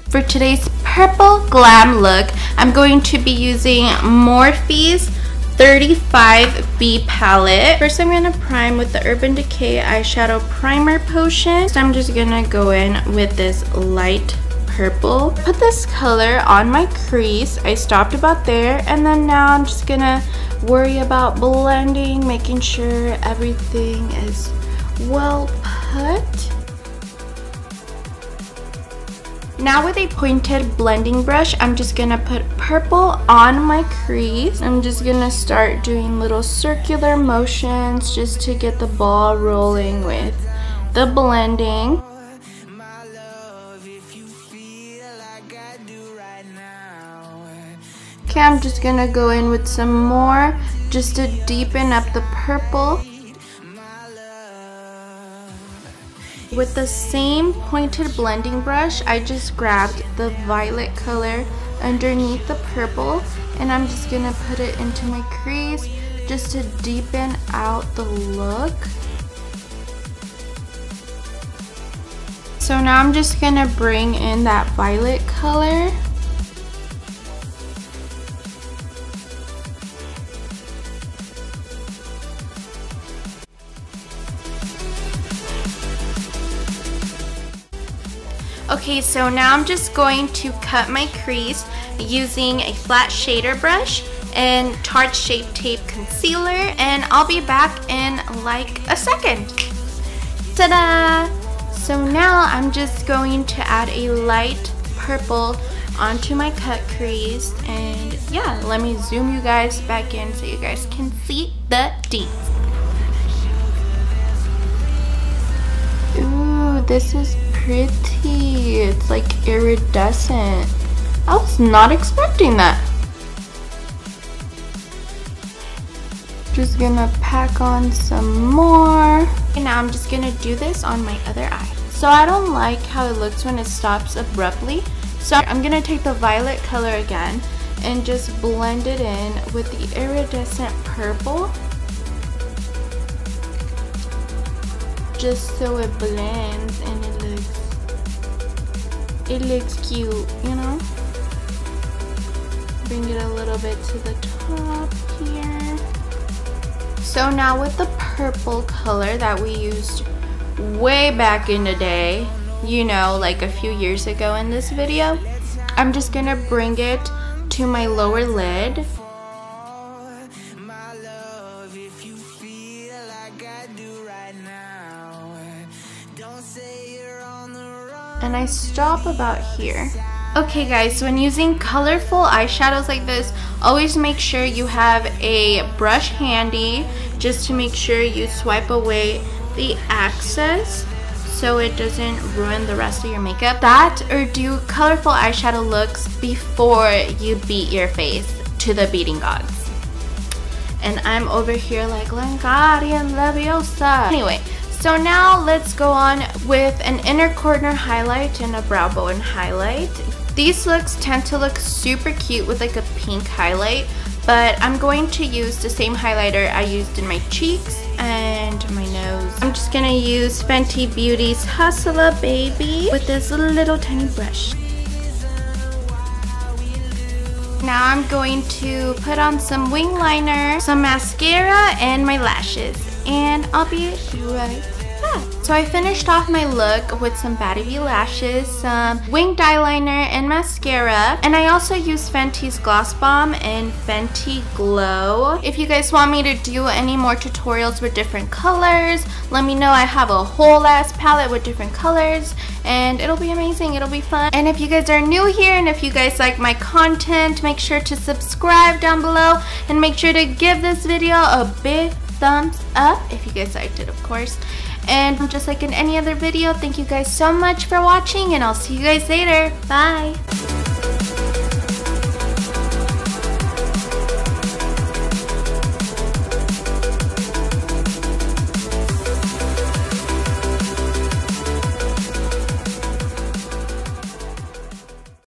For today's purple glam look, I'm going to be using Morphe's 35B palette. First, I'm going to prime with the Urban Decay eyeshadow primer potion. So I'm just going to go in with this light purple. Put this color on my crease. I stopped about there, and then now I'm just going to worry about blending, making sure everything is well put. Now with a pointed blending brush, I'm just gonna put purple on my crease. I'm just gonna start doing little circular motions just to get the ball rolling with the blending. Okay, I'm just gonna go in with some more just to deepen up the purple. With the same pointed blending brush, I just grabbed the violet color underneath the purple, and I'm just gonna put it into my crease just to deepen out the look. So now I'm just gonna bring in that violet color. Okay, so now I'm just going to cut my crease using a flat shader brush and Tarte Shape Tape Concealer, and I'll be back in like a second. Ta-da! So now I'm just going to add a light purple onto my cut crease, and yeah, let me zoom you guys back in so you guys can see the deets. Ooh, this is pretty. It's like iridescent. I was not expecting that. Just gonna pack on some more. And now I'm just gonna do this on my other eye. So I don't like how it looks when it stops abruptly. So I'm gonna take the violet color again and just blend it in with the iridescent purple. Just so it blends and it looks cute, you know? Bring it a little bit to the top here. So now with the purple color that we used way back in the day, you know, like a few years ago in this video, I'm just gonna bring it to my lower lid. And I stop about here. Okay guys, so when using colorful eyeshadows like this, always make sure you have a brush handy just to make sure you swipe away the excess so it doesn't ruin the rest of your makeup. That, or do colorful eyeshadow looks before you beat your face to the beating gods. And I'm over here like Wingardium Leviosa. Anyway, so now let's go on with an inner corner highlight and a brow bone highlight. These looks tend to look super cute with like a pink highlight, but I'm going to use the same highlighter I used in my cheeks and my nose. I'm just gonna use Fenty Beauty's Hustler Baby with this little tiny brush. Now I'm going to put on some wing liner, some mascara, and my lashes. And I'll be right back. So I finished off my look with some Baddie B Lashes, some winged eyeliner, and mascara. And I also used Fenty's Gloss Bomb and Fenty Glow. If you guys want me to do any more tutorials with different colors, let me know. I have a whole ass palette with different colors, and it'll be amazing. It'll be fun. And if you guys are new here and if you guys like my content, make sure to subscribe down below and make sure to give this video a big thumbs up if you guys liked it, of course. And just like in any other video, thank you guys so much for watching, and I'll see you guys later. Bye.